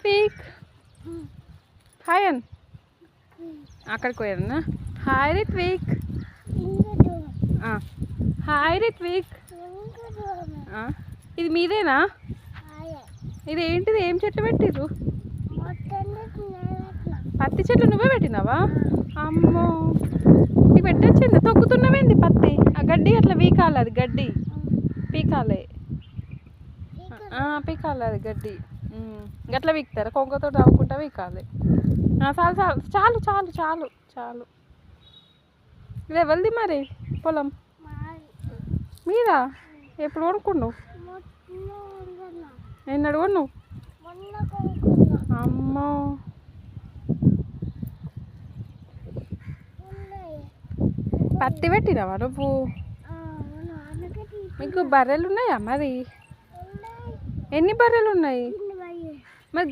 Ritwik hi అన్ అక్కడికి పోయారన్నా. Hi Ritwik. Hi Ritwik. ఇది మీదేనా? ఇది ఏంటిది? ఏం చెట్లు పెట్టిర్రు? పత్తి చెట్లు నువ్వే పెట్టినావా? అమ్మో, నీకు పెట్టొచ్చింది. తొక్కుతున్నవేంది పత్తి? ఆ గడ్డి అట్లా వీకాలి, అది గడ్డి పీకాలే. పీకాలి అది గడ్డి. గట్లా వీక్తారా? కొంగతో నవ్వుకుంటా వీకాలి. చాలు చాలు చాలు చాలు చాలు చాలు. ఇది ఎవరిది మరి పొలం? మీరా? ఎప్పుడు కొనుక్కున్నావు? నేను అడుగును. అమ్మో, పత్తి పెట్టినావా నువ్వు? మీకు బర్రెలు ఉన్నాయా మరి? ఎన్ని బర్రెలు ఉన్నాయి మరి?